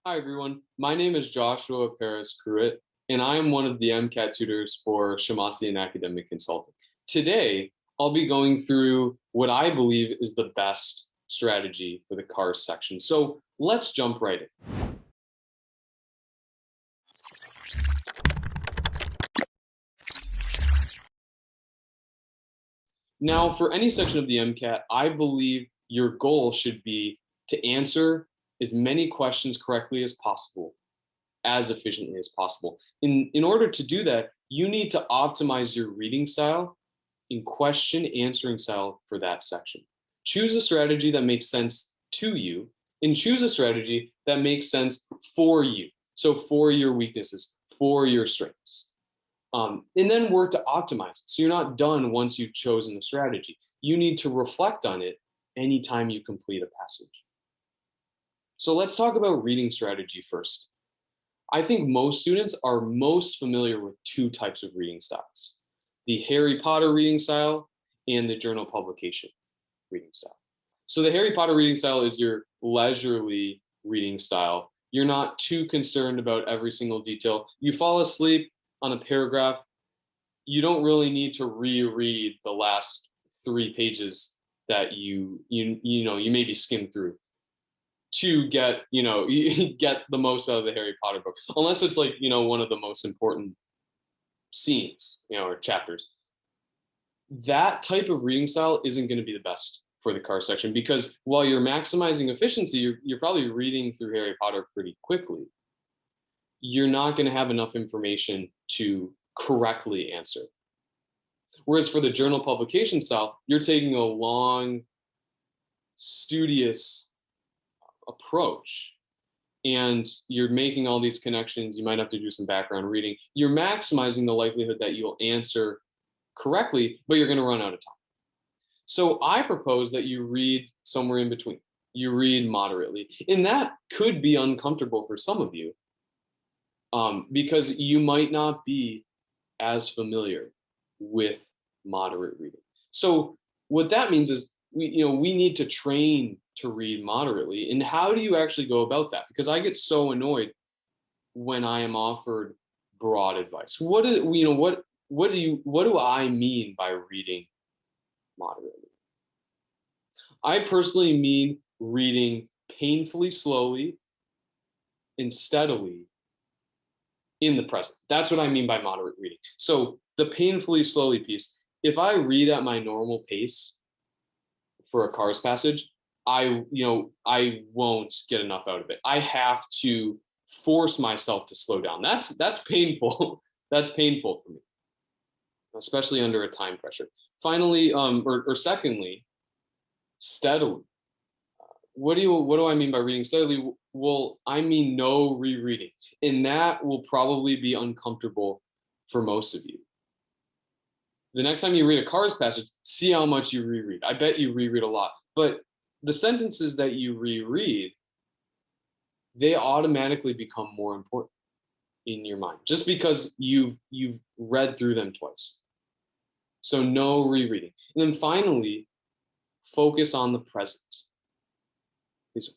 Hi, everyone. My name is Joshua Perez Pruitt, and I am one of the MCAT tutors for Shemmassian Academic Consulting. Today, I'll be going through what I believe is the best strategy for the CARS section. So let's jump right in. Now, for any section of the MCAT, I believe your goal should be to answer as many questions correctly as possible, as efficiently as possible. In order to do that, you need to optimize your reading style and question answering style for that section. Choose a strategy that makes sense to you and choose a strategy that makes sense for you. So for your weaknesses, for your strengths. And then work to optimize it. So you're not done once you've chosen the strategy. You need to reflect on it anytime you complete a passage. So let's talk about reading strategy first. I think most students are most familiar with two types of reading styles: the Harry Potter reading style and the journal publication reading style. So the Harry Potter reading style is your leisurely reading style. You're not too concerned about every single detail. You fall asleep on a paragraph, you don't really need to reread the last 3 pages that you maybe skim through to get get the most out of the Harry Potter book, unless it's like one of the most important scenes or chapters. That type of reading style isn't going to be the best for the car section, because while you're maximizing efficiency, you're probably reading through Harry Potter pretty quickly. You're not going to have enough information to correctly answer. Whereas for the journal publication style, you're taking a long, studious approach and you're making all these connections. You might have to do some background reading. You're maximizing the likelihood that you'll answer correctly, but you're going to run out of time. So I propose that you read somewhere in between. You read moderately. And that could be uncomfortable for some of you, because you might not be as familiar with moderate reading. So what that means is we need to train to read moderately. And how do you actually go about that? Because I get so annoyed when I am offered broad advice. What do I mean by reading moderately? I personally mean reading painfully slowly and steadily in the present. That's what I mean by moderate reading. So the painfully slowly piece, if I read at my normal pace for a CARS passage, I won't get enough out of it. I have to force myself to slow down. That's painful. That's painful for me, especially under a time pressure. Finally, or secondly, steadily. What do I mean by reading steadily? Well, I mean no rereading, and that will probably be uncomfortable for most of you. The next time you read a CARS passage, see how much you reread. I bet you reread a lot, but the sentences that you reread, they automatically become more important in your mind just because you've read through them twice. So no rereading. And then finally, focus on the present.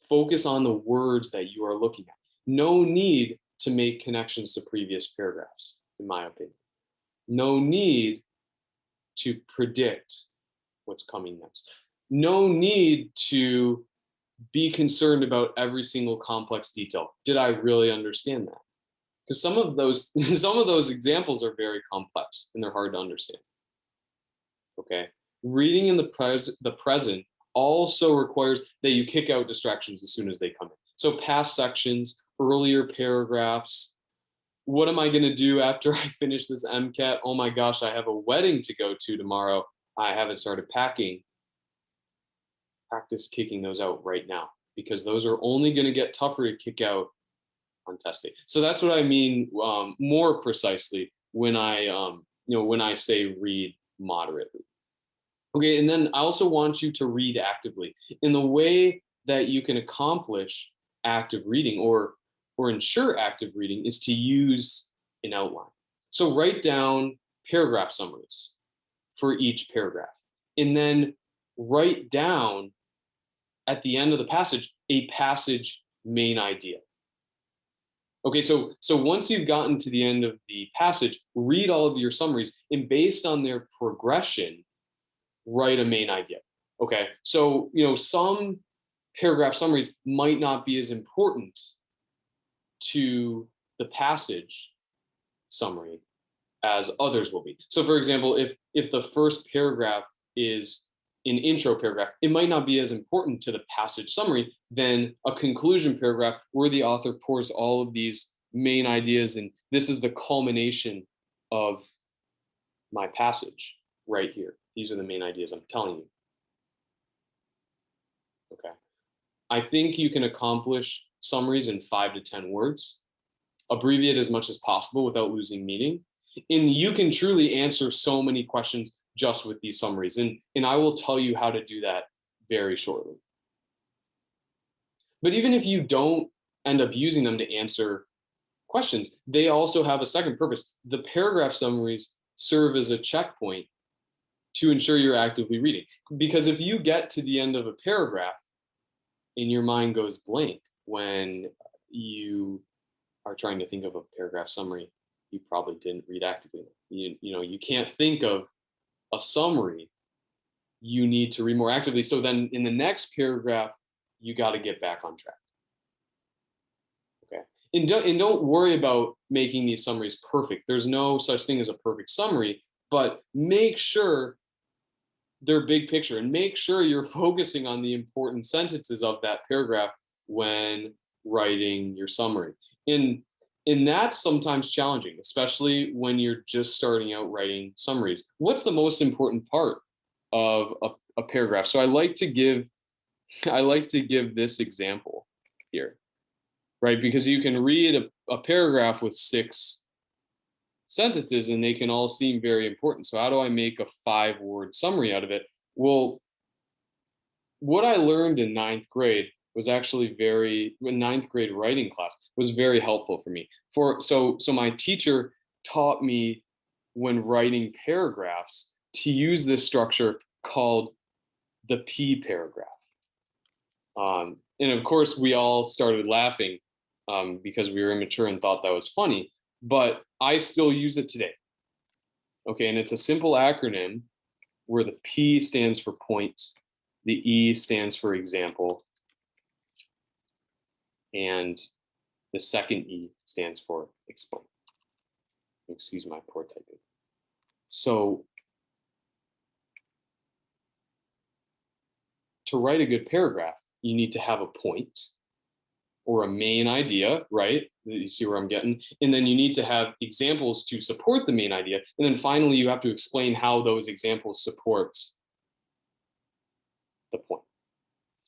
Focus on the words that you are looking at. No need to make connections to previous paragraphs, in my opinion. No need to predict what's coming next. No need to be concerned about every single complex detail. Did I really understand that? Because some of those examples are very complex and they're hard to understand. Okay, reading in the present also requires that you kick out distractions as soon as they come in. So past sections, earlier paragraphs. What am I going to do after I finish this MCAT? Oh my gosh, I have a wedding to go to tomorrow. I haven't started packing. Practice kicking those out right now, because those are only going to get tougher to kick out on test day. So that's what I mean more precisely when I say read moderately. Okay, and then I also want you to read actively. In the way that you can accomplish active reading or ensure active reading is to use an outline. So write down paragraph summaries for each paragraph, and then write down at the end of the passage a passage main idea. Okay, so once you've gotten to the end of the passage, read all of your summaries, and based on their progression, write a main idea. Okay, so some paragraph summaries might not be as important to the passage summary as others will be. So for example, if the first paragraph is an intro paragraph, it might not be as important to the passage summary than a conclusion paragraph where the author pours all of these main ideas, and this is the culmination of my passage right here. These are the main ideas I'm telling you. Okay. I think you can accomplish summaries in 5 to 10 words. Abbreviate as much as possible without losing meaning. And you can truly answer so many questions just with these summaries. And I will tell you how to do that very shortly. But even if you don't end up using them to answer questions, they also have a second purpose. The paragraph summaries serve as a checkpoint to ensure you're actively reading. Because if you get to the end of a paragraph and your mind goes blank when you are trying to think of a paragraph summary, you probably didn't read actively. You can't think of a summary. You need to read more actively. So then in the next paragraph, you got to get back on track. Okay. And don't worry about making these summaries perfect. There's no such thing as a perfect summary, but make sure they're big picture and make sure you're focusing on the important sentences of that paragraph when writing your summary. And that's sometimes challenging, especially when you're just starting out writing summaries. What's the most important part of a paragraph? So I like to give this example here, right? Because you can read a paragraph with 6 sentences and they can all seem very important. So how do I make a 5-word summary out of it? Well, what I learned in 9th grade was actually in 9th grade writing class was very helpful for me. So my teacher taught me when writing paragraphs to use this structure called the P paragraph. And of course, we all started laughing because we were immature and thought that was funny, but I still use it today. Okay, and it's a simple acronym where the P stands for points, the E stands for example, and the second E stands for explain. Excuse my poor typing. So to write a good paragraph, you need to have a point or a main idea, right? You see where I'm getting? And then you need to have examples to support the main idea. And then finally, you have to explain how those examples support the point.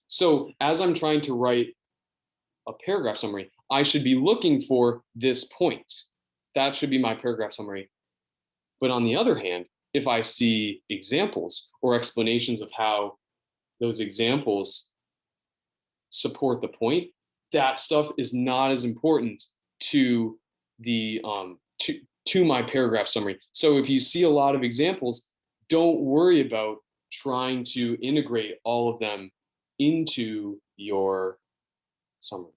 So as I'm trying to write a paragraph summary, I should be looking for this point. That should be my paragraph summary. But on the other hand, if I see examples or explanations of how those examples support the point, that stuff is not as important to the to my paragraph summary. So if you see a lot of examples, don't worry about trying to integrate all of them into your summary.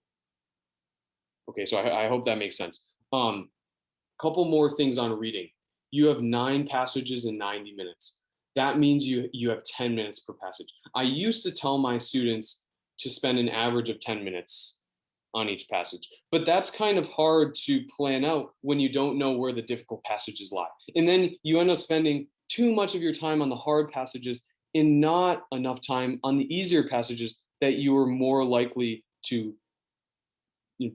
Okay, so I hope that makes sense. Couple more things on reading. You have 9 passages in 90 minutes. That means you have 10 minutes per passage. I used to tell my students to spend an average of 10 minutes on each passage, but that's kind of hard to plan out when you don't know where the difficult passages lie. And then you end up spending too much of your time on the hard passages and not enough time on the easier passages that you are more likely to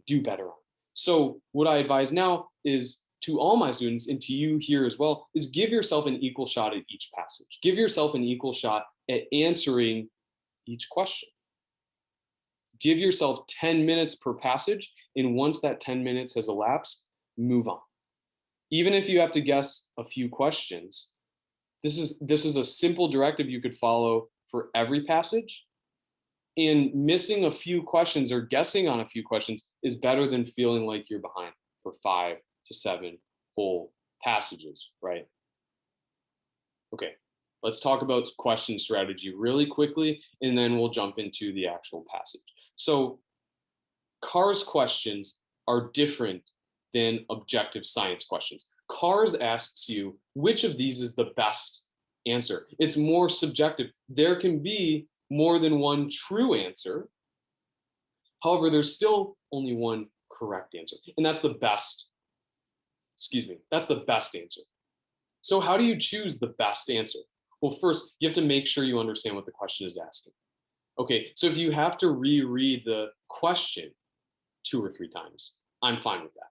do better on. So what I advise now is to all my students and to you here as well is give yourself an equal shot at each passage. Give yourself an equal shot at answering each question. Give yourself 10 minutes per passage, and once that 10 minutes has elapsed, move on. Even if you have to guess a few questions, this is a simple directive you could follow for every passage. And missing a few questions or guessing on a few questions is better than feeling like you're behind for 5 to 7 whole passages, right? Okay, let's talk about question strategy really quickly, and then we'll jump into the actual passage. So CARS questions are different than objective science questions. CARS asks you, which of these is the best answer? It's more subjective. There can be more than one true answer. However, there's still only one correct answer. And that's the best, that's the best answer. So how do you choose the best answer? Well, first, you have to make sure you understand what the question is asking. Okay, so if you have to reread the question 2 or 3 times, I'm fine with that.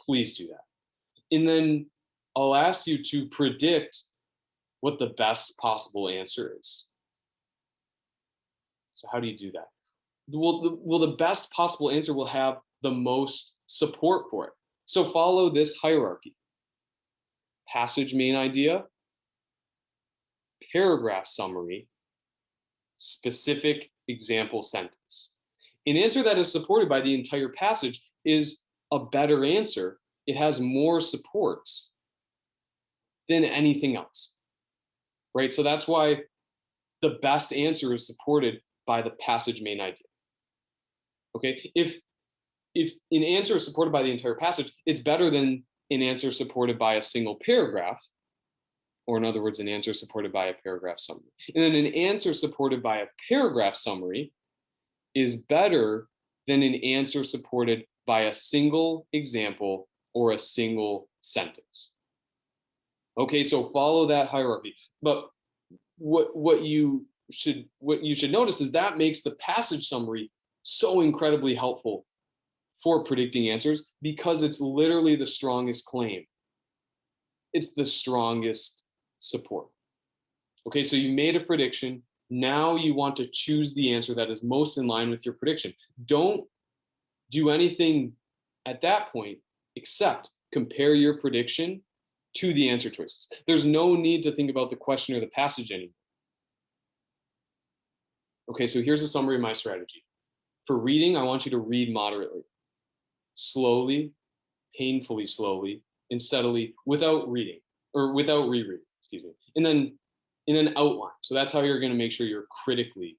Please do that. And then I'll ask you to predict what the best possible answer is. So how do you do that? Well, the best possible answer will have the most support for it. So follow this hierarchy. Passage main idea, paragraph summary, specific example sentence. An answer that is supported by the entire passage is a better answer. It has more supports than anything else, right? So that's why the best answer is supported by the passage main idea. Okay, if an answer is supported by the entire passage, it's better than an answer supported by a single paragraph, or in other words, an answer supported by a paragraph summary. And then an answer supported by a paragraph summary is better than an answer supported by a single example or a single sentence. Okay, so follow that hierarchy. But what you should notice is that makes the passage summary so incredibly helpful for predicting answers, because it's literally the strongest claim. It's the strongest support. Okay, so you made a prediction. Now you want to choose the answer that is most in line with your prediction. Don't do anything at that point except compare your prediction to the answer choices. There's no need to think about the question or the passage anymore. Okay, so here's a summary of my strategy. For reading, I want you to read moderately, slowly, painfully slowly, and steadily, without reading, or without rereading, and then outline. So that's how you're going to make sure you're critically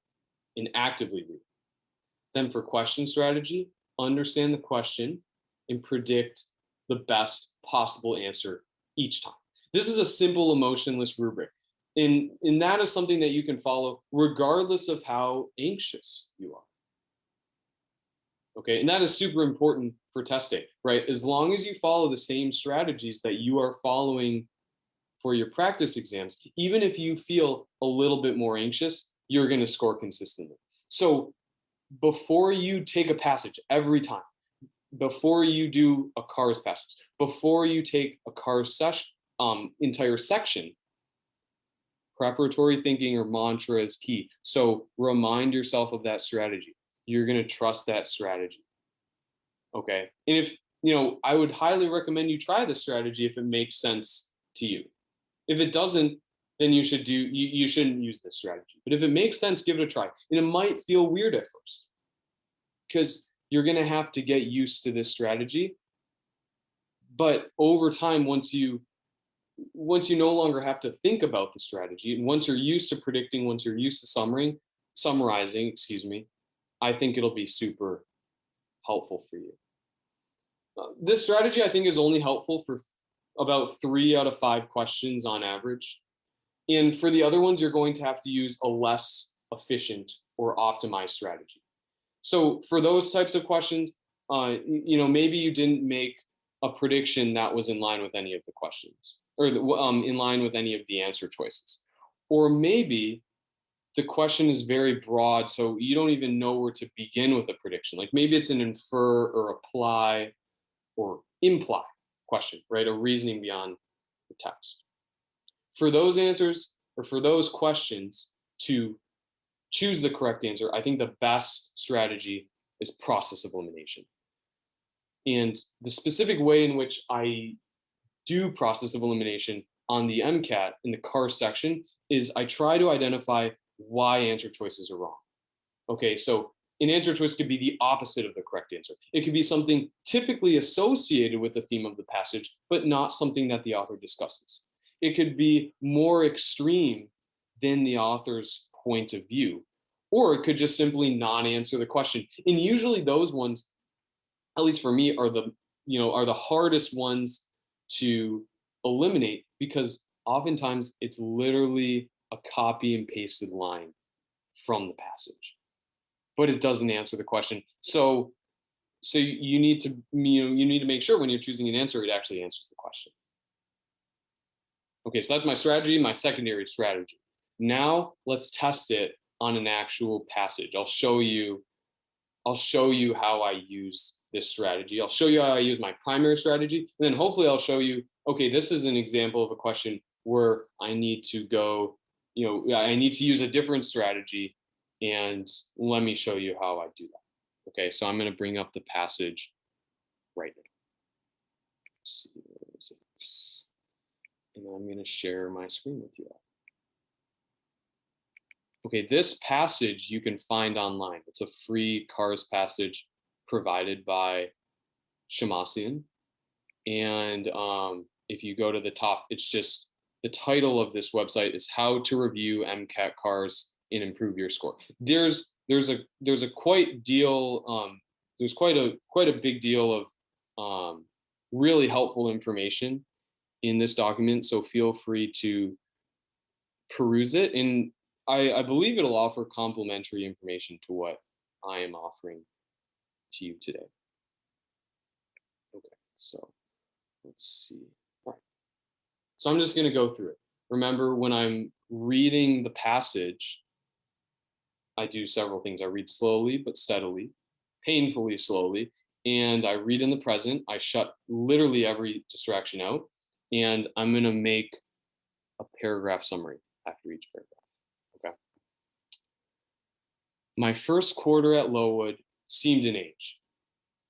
and actively reading. Then for question strategy, understand the question and predict the best possible answer each time. This is a simple emotionless rubric. And that is something that you can follow regardless of how anxious you are. Okay, and that is super important for test day, right? As long as you follow the same strategies that you are following for your practice exams, even if you feel a little bit more anxious, you're going to score consistently. So before you take a passage every time, before you do a CARS passage, before you take a CARS entire section, preparatory thinking or mantra is key. So remind yourself of that strategy. You're going to trust that strategy. Okay. And if, I would highly recommend you try this strategy if it makes sense to you. If it doesn't, then you shouldn't use this strategy. But if it makes sense, give it a try. And it might feel weird at first because you're going to have to get used to this strategy. But over time, once you no longer have to think about the strategy, and once you're used to predicting, once you're used to summarizing, I think it'll be super helpful for you. This strategy, I think, is only helpful for about 3 out of 5 questions on average. And for the other ones, you're going to have to use a less efficient or optimized strategy. So for those types of questions, maybe you didn't make a prediction that was in line with any of the questions, or in line with any of the answer choices. Or maybe the question is very broad, so you don't even know where to begin with a prediction. Like maybe it's an infer or apply or imply question, right? A reasoning beyond the text. For those answers, or for those questions to choose the correct answer, I think the best strategy is process of elimination. And the specific way in which I do process of elimination on the MCAT in the CARS section is I try to identify why answer choices are wrong. Okay, so an answer choice could be the opposite of the correct answer. It could be something typically associated with the theme of the passage, but not something that the author discusses. It could be more extreme than the author's point of view, or it could just simply not answer the question. And usually those ones, at least for me, are the hardest ones to eliminate, because oftentimes it's literally a copy and pasted line from the passage, but it doesn't answer the question. So you need to, you need to make sure when you're choosing an answer, it actually answers the question. Okay, so that's my strategy, my secondary strategy. Now let's test it on an actual passage. I'll show you how I use this strategy. I'll show you how I use my primary strategy. And then hopefully I'll show you, okay, this is an example of a question where I need to go, I need to use a different strategy. And let me show you how I do that. Okay, so I'm going to bring up the passage right now. Let's see, where is it? And I'm going to share my screen with you all. Okay, this passage you can find online. It's a free CARS passage provided by Shemmassian. And if you go to the top, it's just the title of this website is How to Review MCAT CARS and Improve Your Score. There's a quite deal, there's quite a big deal of really helpful information in this document. So feel free to peruse it. And I believe it'll offer complementary information to what I am offering to you today. Okay, so let's see. All right. So I'm just going to go through it. Remember, when I'm reading the passage, I do several things. I read slowly but steadily, painfully slowly, and I read in the present. I shut literally every distraction out, and I'm going to make a paragraph summary after each paragraph. Okay. My first quarter at Lowood seemed an age,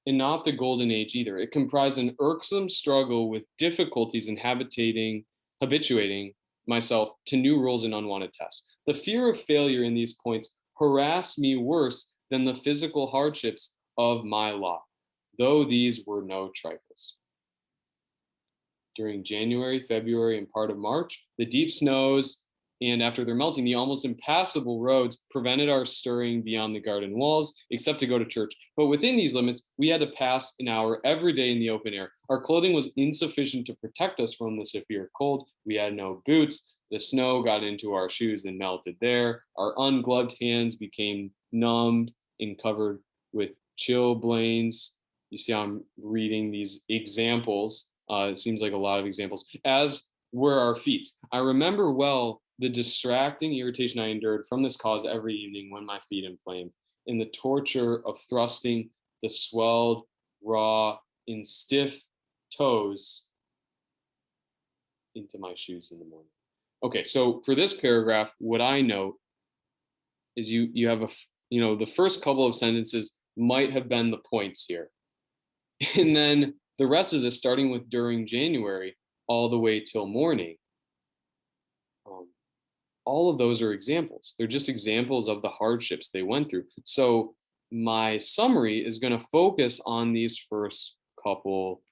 and not the golden age either. It comprised an irksome struggle with difficulties in habituating myself to new rules and unwanted tests. The fear of failure in these points harassed me worse than the physical hardships of my lot, though these were no trifles. During January, February, and part of March, the deep snows, and after their melting, the almost impassable roads prevented our stirring beyond the garden walls, except to go to church. But within these limits, we had to pass an hour every day in the open air. Our clothing was insufficient to protect us from the severe cold. We had no boots. The snow got into our shoes and melted there. Our ungloved hands became numbed and covered with chilblains. You see, I'm reading these examples. It seems like a lot of examples, as were our feet. I remember well the distracting irritation I endured from this cause every evening when my feet inflamed, in the torture of thrusting the swelled, raw, and stiff toes into my shoes in the morning. Okay, so for this paragraph, what I note is you have the first couple of sentences might have been the points here. And then the rest of this, starting with during January all the way till morning, all of those are examples. They're just examples of the hardships they went through. So my summary is going to focus on these first couple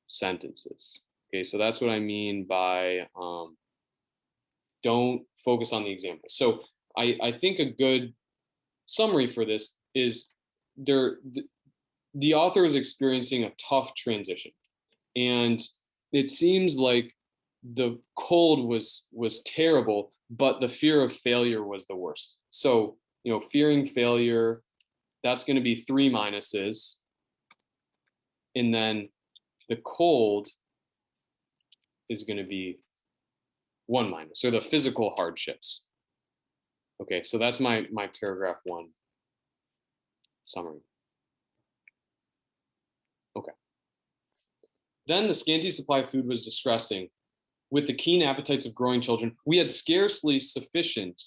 sentences. Okay, so that's what I mean by don't focus on the examples. So I think a good summary for this is the author is experiencing a tough transition, and it seems like the cold was terrible, but the fear of failure was the worst. So, fearing failure, that's going to be 3 minuses. And then the cold is going to be 1 minus, so the physical hardships. Okay, so that's my paragraph 1 summary. Okay. Then the scanty supply of food was distressing. With the keen appetites of growing children, we had scarcely sufficient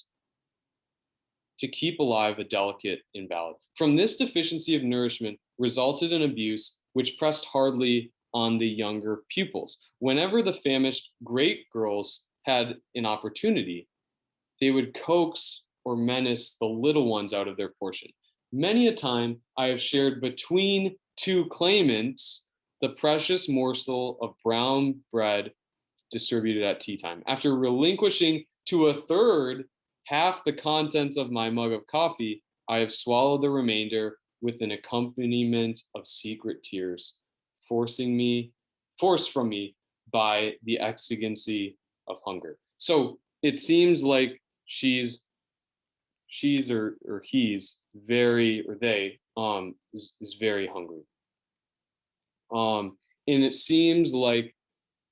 to keep alive a delicate invalid. From this deficiency of nourishment resulted an abuse which pressed hardly on the younger pupils. Whenever the famished great girls had an opportunity, they would coax or menace the little ones out of their portion. Many a time I have shared between 2 claimants the precious morsel of brown bread distributed at tea time. After relinquishing to a third half the contents of my mug of coffee, I have swallowed the remainder with an accompaniment of secret tears, forced from me by the exigency of hunger. So it seems like she's or he's very, or they is very hungry. And it seems like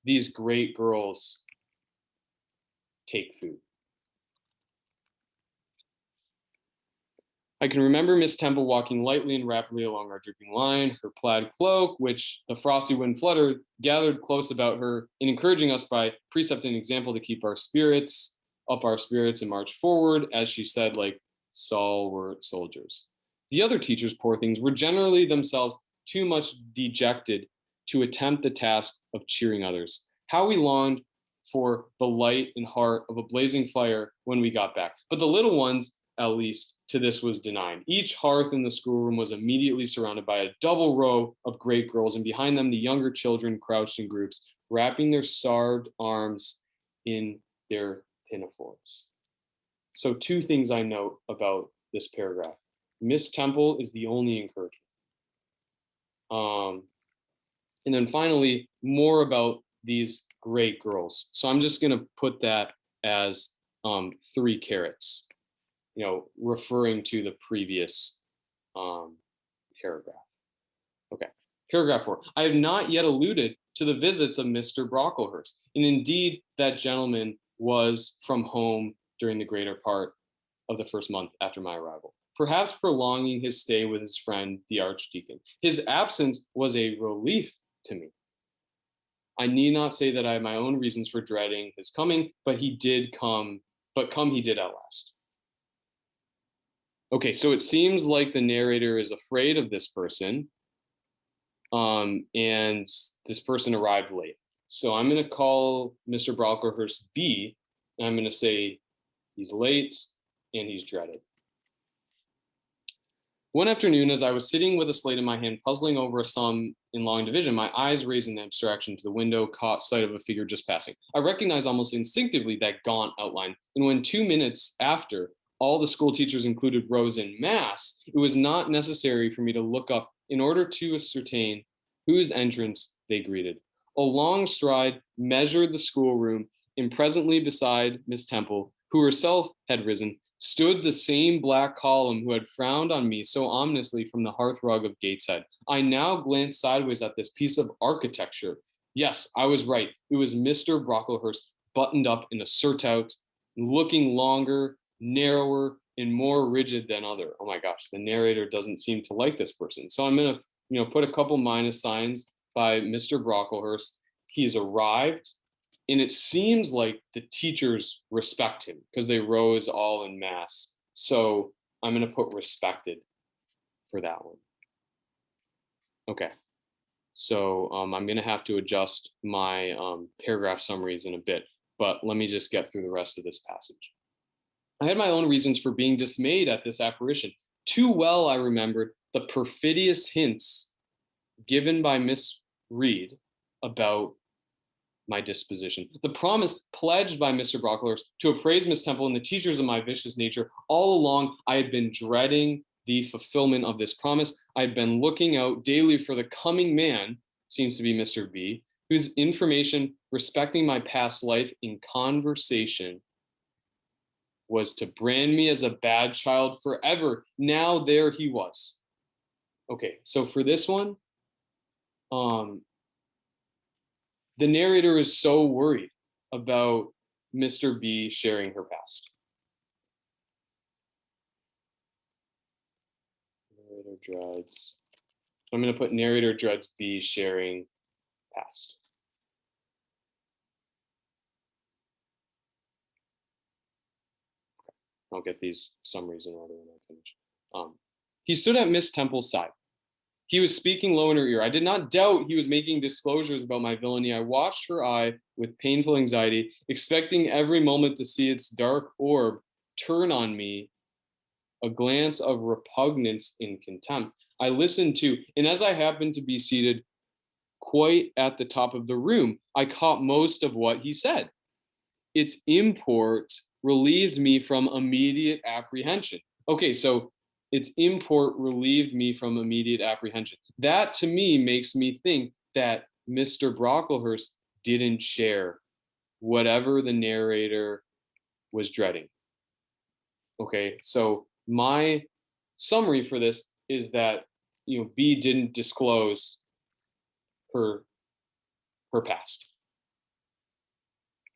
these great girls take food. I can remember Miss Temple walking lightly and rapidly along our drooping line, her plaid cloak, which the frosty wind fluttered, gathered close about her, and encouraging us by precept and example to keep our spirits and march forward, as she said, like stalwart soldiers. The other teachers, poor things, were generally themselves too much dejected to attempt the task of cheering others. How we longed for the light and heart of a blazing fire when we got back. But the little ones, at least, to this was denied. Each hearth in the schoolroom was immediately surrounded by a double row of great girls, and behind them the younger children crouched in groups, wrapping their starved arms in their pinafores. So 2 things I note about this paragraph. Miss Temple is the only encouragement. And then finally, more about these great girls. So I'm just going to put that as 3 carats, referring to the previous paragraph. Okay, paragraph 4. I have not yet alluded to the visits of Mr. Brocklehurst, and indeed that gentleman was from home during the greater part of the first month after my arrival, perhaps prolonging his stay with his friend, the Archdeacon. His absence was a relief to me. I need not say that I have my own reasons for dreading his coming, but he did come, he did at last. Okay, so it seems like the narrator is afraid of this person, and this person arrived late. So I'm going to call Mr. Brocklehurst B, and I'm going to say he's late and he's dreaded. One afternoon, as I was sitting with a slate in my hand, puzzling over a sum in long division, my eyes, raising in abstraction to the window, caught sight of a figure just passing. I recognized almost instinctively that gaunt outline, and when 2 minutes after all the school teachers included rose in mass, it was not necessary for me to look up in order to ascertain whose entrance they greeted. A long stride measured the schoolroom, and presently beside Miss Temple, who herself had risen, stood the same black column who had frowned on me so ominously from the hearthrug of Gateshead. I now glanced sideways at this piece of architecture. Yes, I was right. It was Mr. Brocklehurst, buttoned up in a surtout, looking longer, narrower, and more rigid than other. Oh my gosh, the narrator doesn't seem to like this person. So I'm going to, put a couple minus signs by Mr. Brocklehurst. He's arrived. And it seems like the teachers respect him because they rose all in mass. So I'm going to put respected for that one. Okay. So I'm going to have to adjust my paragraph summaries in a bit, but let me just get through the rest of this passage. I had my own reasons for being dismayed at this apparition. Too well I remembered the perfidious hints given by Miss Reed about my disposition, the promise pledged by Mr. Brocklehurst to appraise Miss Temple and the teachers of my vicious nature. All along, I had been dreading the fulfillment of this promise. I had been looking out daily for the coming man, seems to be Mr. B, whose information respecting my past life in conversation was to brand me as a bad child forever. Now there he was. Okay, so for this one, the narrator is so worried about Mr. B sharing her past. Narrator dreads. I'm going to put narrator dreads B sharing past. I'll get these summaries in order when I finish. He stood at Miss Temple's side. He was speaking low in her ear. I did not doubt he was making disclosures about my villainy. I watched her eye with painful anxiety, expecting every moment to see its dark orb turn on me a glance of repugnance and contempt. I listened to, and as I happened to be seated quite at the top of the room, I caught most of what he said. Its import relieved me from immediate apprehension. Okay, so its import relieved me from immediate apprehension. That to me makes me think that Mr. Brocklehurst didn't share whatever the narrator was dreading. Okay, so my summary for this is that B didn't disclose her past.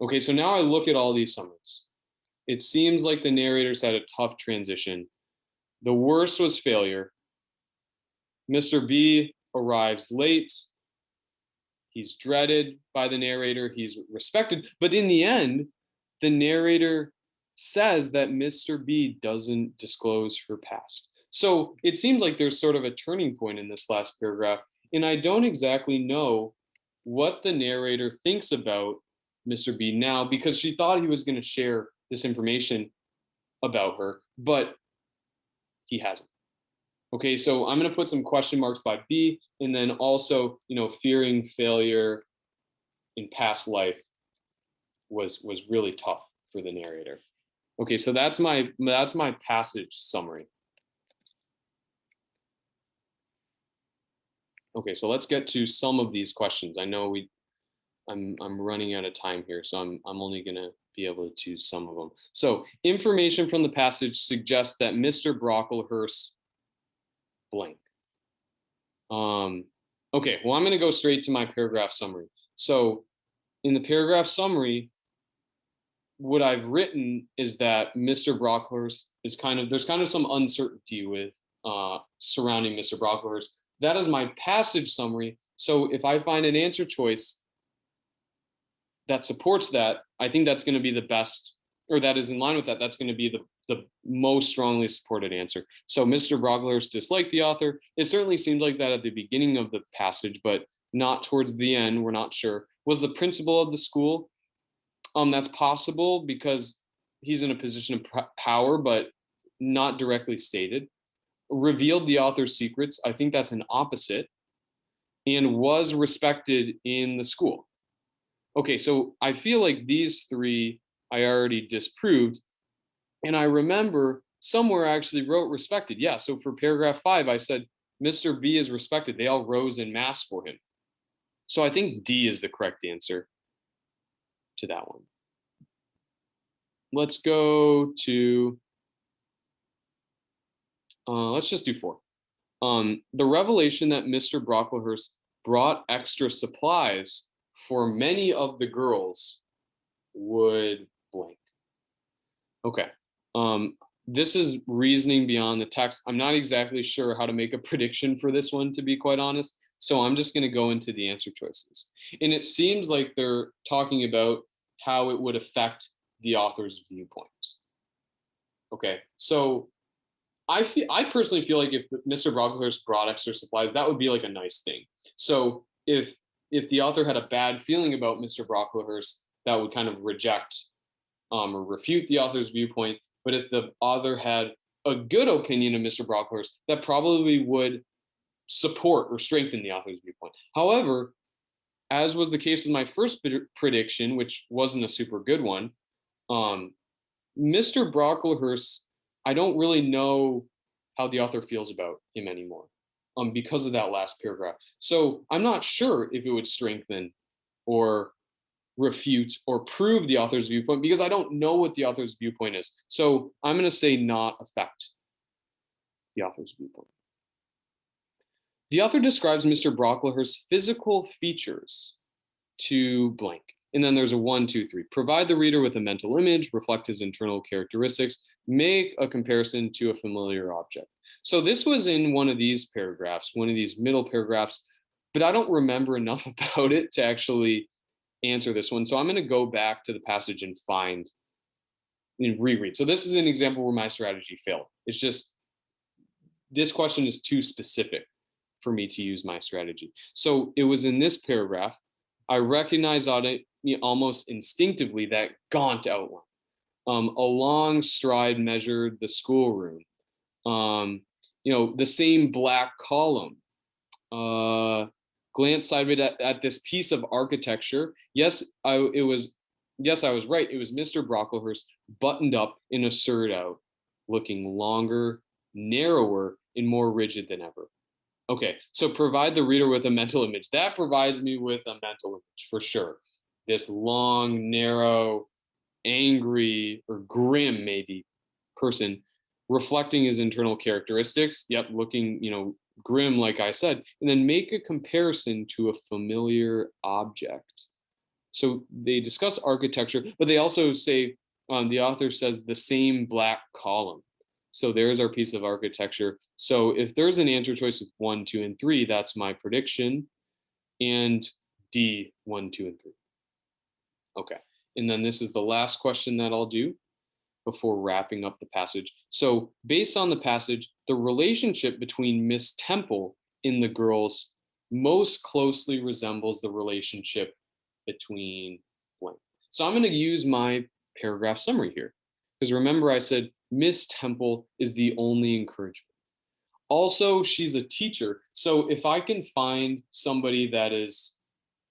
Okay, so now I look at all these summaries. It seems like the narrators had a tough transition. The worst was failure. Mr. B arrives late. He's dreaded by the narrator. He's respected. But in the end, the narrator says that Mr. B doesn't disclose her past. So it seems like there's sort of a turning point in this last paragraph. And I don't exactly know what the narrator thinks about Mr. B now, because she thought he was going to share this information about her, but he hasn't. Okay, so I'm going to put some question marks by B, and then also, fearing failure in past life was really tough for the narrator. Okay, so that's my passage summary. Okay, so let's get to some of these questions. I know I'm running out of time here, so I'm only going to be able to choose some of them. So information from the passage suggests that Mr. Brocklehurst blank. Okay, well, I'm going to go straight to my paragraph summary. So in the paragraph summary, what I've written is that Mr. Brocklehurst is there's kind of some uncertainty with surrounding Mr. Brocklehurst. That is my passage summary. So if I find an answer choice that supports that, I think that's going to be the best, or that is in line with that. That's going to be the most strongly supported answer. So Mr. Brocklehurst disliked the author. It certainly seemed like that at the beginning of the passage, but not towards the end. We're not sure. Was the principal of the school? That's possible because he's in a position of power, but not directly stated. Revealed the author's secrets. I think that's an opposite. And was respected in the school. Okay, so I feel like these three I already disproved. And I remember somewhere I actually wrote respected. Yeah, so for paragraph 5, I said, Mr. B is respected. They all rose en masse for him. So I think D is the correct answer to that one. Let's go to, let's just do 4. The revelation that Mr. Brocklehurst brought extra supplies for many of the girls would blank. Okay. This is reasoning beyond the text. I'm not exactly sure how to make a prediction for this one, to be quite honest. So I'm just going to go into the answer choices. And it seems like they're talking about how it would affect the author's viewpoint. Okay, so I personally feel like if Mr. Brocklehurst brought extra supplies, that would be like a nice thing. So if the author had a bad feeling about Mr. Brocklehurst, that would kind of reject or refute the author's viewpoint. But if the author had a good opinion of Mr. Brocklehurst, that probably would support or strengthen the author's viewpoint. However, as was the case with my first prediction, which wasn't a super good one, Mr. Brocklehurst, I don't really know how the author feels about him anymore because of that last paragraph. So I'm not sure if it would strengthen or refute or prove the author's viewpoint because I don't know what the author's viewpoint is. So I'm going to say not affect the author's viewpoint. The author describes Mr. Brocklehurst's physical features to blank. And then there's a 1, 2, 3. Provide the reader with a mental image, reflect his internal characteristics, make a comparison to a familiar object. So this was in one of these paragraphs, one of these middle paragraphs, but I don't remember enough about it to actually answer this one. So I'm going to go back to the passage and find and reread. So this is an example where my strategy failed. It's just this question is too specific for me to use my strategy. So it was in this paragraph. I recognized almost instinctively that gaunt outline. A long stride measured the schoolroom. The same black column. Glance sideways at this piece of architecture. Yes, I was right. It was Mr. Brocklehurst buttoned up in a shirt out, looking longer, narrower and more rigid than ever. Okay, so provide the reader with a mental image. That provides me with a mental image for sure. This long, narrow, angry, or grim maybe person reflecting his internal characteristics. Yep, looking, grim, like I said, and then make a comparison to a familiar object. So they discuss architecture, but they also say, the author says the same black column. So there's our piece of architecture. So if there's an answer choice of 1, 2, and 3, that's my prediction. And D, 1, 2, and 3. Okay. And then this is the last question that I'll do before wrapping up the passage. So based on the passage, the relationship between Miss Temple and the girls most closely resembles the relationship between blank. So I'm going to use my paragraph summary here. Because remember I said Miss Temple is the only encouragement. Also, she's a teacher. So if I can find somebody that is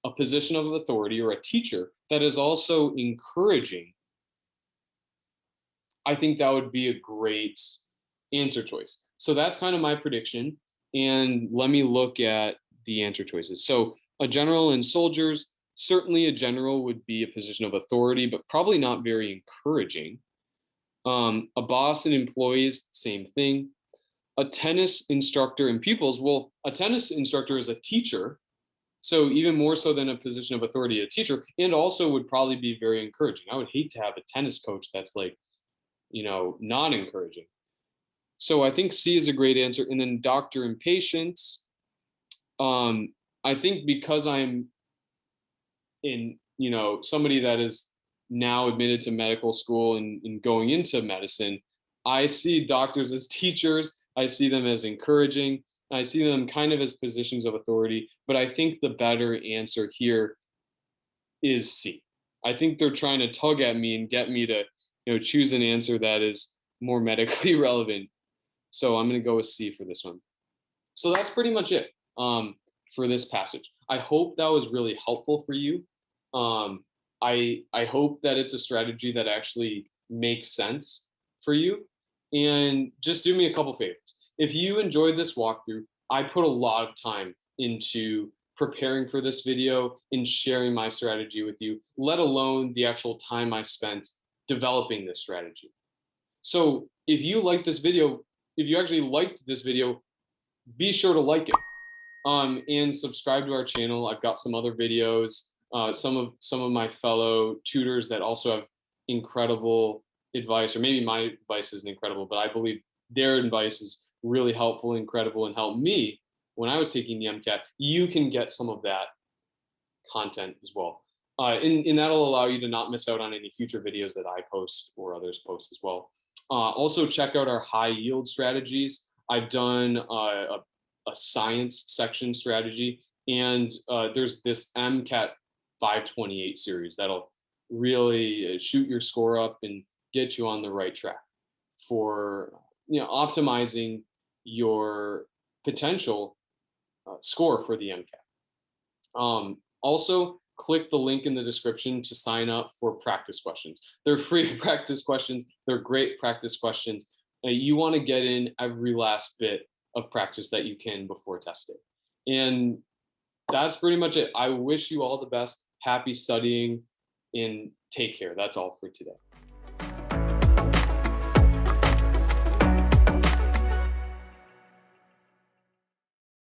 a position of authority or a teacher that is also encouraging, I think that would be a great answer choice. So that's kind of my prediction. And let me look at the answer choices. So a general and soldiers, certainly a general would be a position of authority, but probably not very encouraging. A boss and employees, same thing. A tennis instructor and pupils, well, a tennis instructor is a teacher. So even more so than a position of authority, a teacher, and also would probably be very encouraging. I would hate to have a tennis coach that's like, not encouraging. So I think C is a great answer. And then doctor and patients, I think because I'm in, somebody that is now admitted to medical school and going into medicine, I see doctors as teachers. I see them as encouraging. I see them kind of as positions of authority, but I think the better answer here is C. I think they're trying to tug at me and get me to, choose an answer that is more medically relevant. So I'm going to go with C for this one. So that's pretty much it for this passage. I hope that was really helpful for you. I hope that it's a strategy that actually makes sense for you. And just do me a couple favors. If you enjoyed this walkthrough, I put a lot of time into preparing for this video and sharing my strategy with you, let alone the actual time I spent developing this strategy. So if you like this video, if you actually liked this video, be sure to like it and subscribe to our channel. I've got some other videos, some of my fellow tutors that also have incredible advice, or maybe my advice isn't incredible, but I believe their advice is really helpful, incredible, and helped me when I was taking the MCAT. You can get some of that content as well. And that'll allow you to not miss out on any future videos that I post or others post as well. Also check out our high yield strategies. I've done a science section strategy, and there's this MCAT 528 series that'll really shoot your score up and get you on the right track for optimizing your potential score for the MCAT. Also, click the link in the description to sign up for practice questions. They're free practice questions. They're great practice questions. You want to get in every last bit of practice that you can before testing. And that's pretty much it. I wish you all the best. Happy studying and take care. That's all for today.